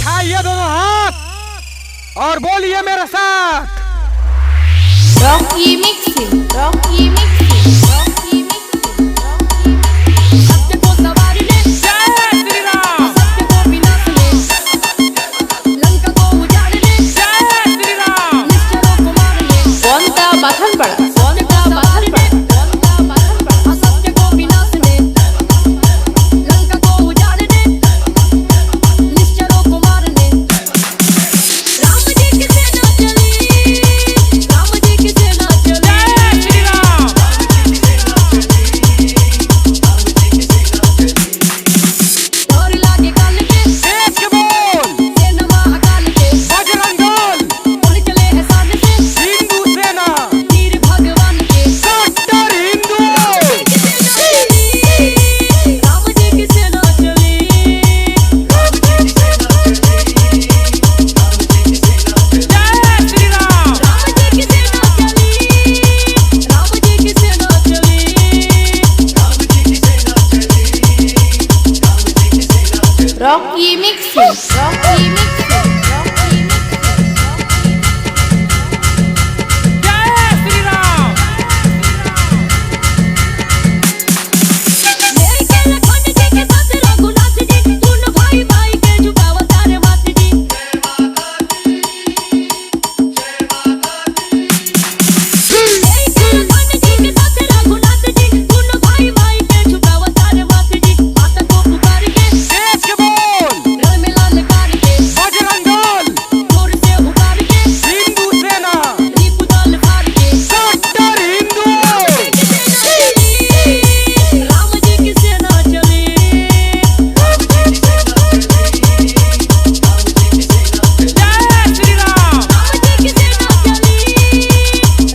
उठाइए दोनों हाथ और बोलिए मेरे साथ। रॉकी मिक्सिंग, रॉकी मिक्सिंग, रॉकी मिक्सिंग, रॉकी मिक्सिंग। सत्य को संवारने, जय श्री राम। सत्य को विनाशने, लंका को उजाड़ने, जय श्री राम। निश्चरों को मारने। कौनता बाथन पड़ा, कौनता बाथन पड़ा, कौनता बाथन पड़ा। असत्य को विनाशने, लंका को उजाड़ने, निश्चरों को मारने। राम जी की सेना चली, राम जी की सेना चली। जय श्री राम। और लागे काल के, देश के बोल, सेना महाकाल के। बजरंग दल, उड़ चले हैं साथ से, हिंदू सेना, वीर भगवान के। कट्टर हिंदू। राम जी की सेना चली, जय श्री राम। राम जी की सेना चली, राम जी की सेना चली। रॉकी मिक्सिंग, रॉकी मिक्सिंग, रॉकी मिक्सिंग, रॉकी जय श्री राम। मेरे के लखन जी के साथ रघुनाथ जी, दोनों भाई भाई के झुकावा तारे मात जी। मेरे के लखन जी के साथ रघुनाथ जी, दोनों भाई भाई के झुकावा तारे मात जी। माता को पुकार के, देश के बोल, रण में ललकार के, बजरंग दल, जोर से उतार के, हिंदू सेना, दीप दाल फाड़ के। कट्टर हिंदू। राम जी की सेना चली, जय श्री राम। राम जी की सेना चली,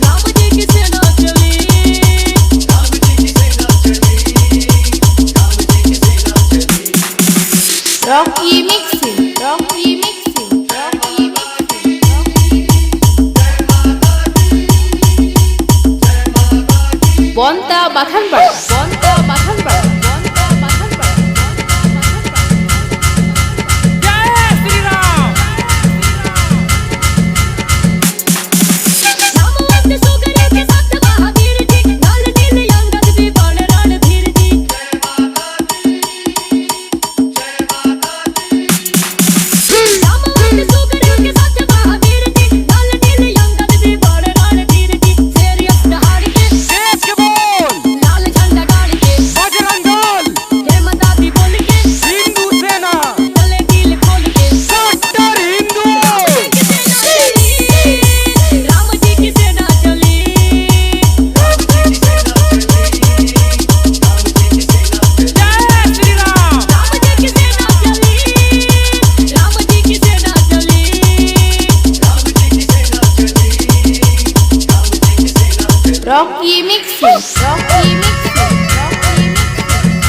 राम जी की सेना चली। रॉकी मिक्सिंग, रॉकी मिक्सिंग, रॉकी मिक्सिंग, रॉकी मिक्सिंग। बंता बाथन पड़ा, बंता बाथन पड़ा, बंता बाथन पड़ा, बंता बाथन पड़ा। जय श्री राम। नामवंत सुगरे के साथ महावीर जी, लाल नील अंगद भी बाण रणधीर जी। नामवंत सुगरे के साथ महावीर जी, लाल नील अंगद भी बाण रणधीर जी। शेर अष्टहार के, देश के बोल, लाल झंडा गाड़ के, बजरंग दल, जय माता दी बोल के, हिंदू सेना, चले कील खोल के। कट्टर हिंदू। राम जी की सेना चली, जय श्री राम। राम जी की सेना चली, राम जी की सेना चली। रॉकी मिक्सिंग, रॉकी मिक्सिंग, रॉकी मिक्सिंग,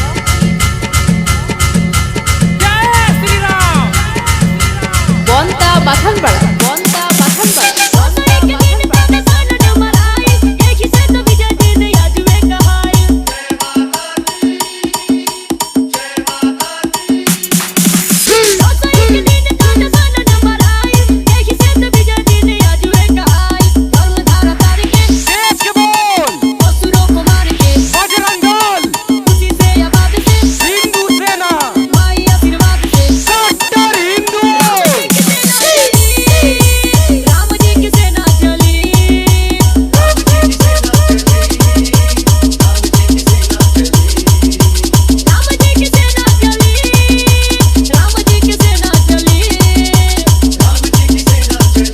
रॉकी जय श्री राम। बंता बाथन पड़ा, बंता बाथन पड़ा। सोसरे के दिन ताने सान डमराई, एक ही से तो विजय दिन याजुए कहाई। सोसरे के दिन ताने सान डमराई, एक ही से तो विजय दिन याजुए कहाई। धर्म धारा तार के, देश के बोल, असुरों को मार के, बजरंग दल, खुशी से आबाद से, हिंदू सेना, माई आशीर्वाद से। कट्टर हिंदू। राम जी की सेना चली, राम जी की सेना चली, राम जी की सेना चली। राम जी की सेना चली,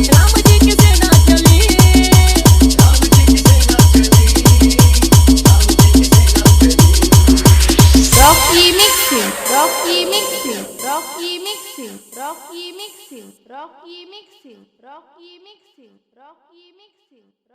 राम जी की सेना चली। रॉकी मिक्सिंग, रॉकी मिक्सिंग, रॉकी मिक्सिंग, रॉकी मिक्सिंग, रॉकी मिक्सिंग, रॉकी मिक्सिंग, रॉकी मिक्सिंग।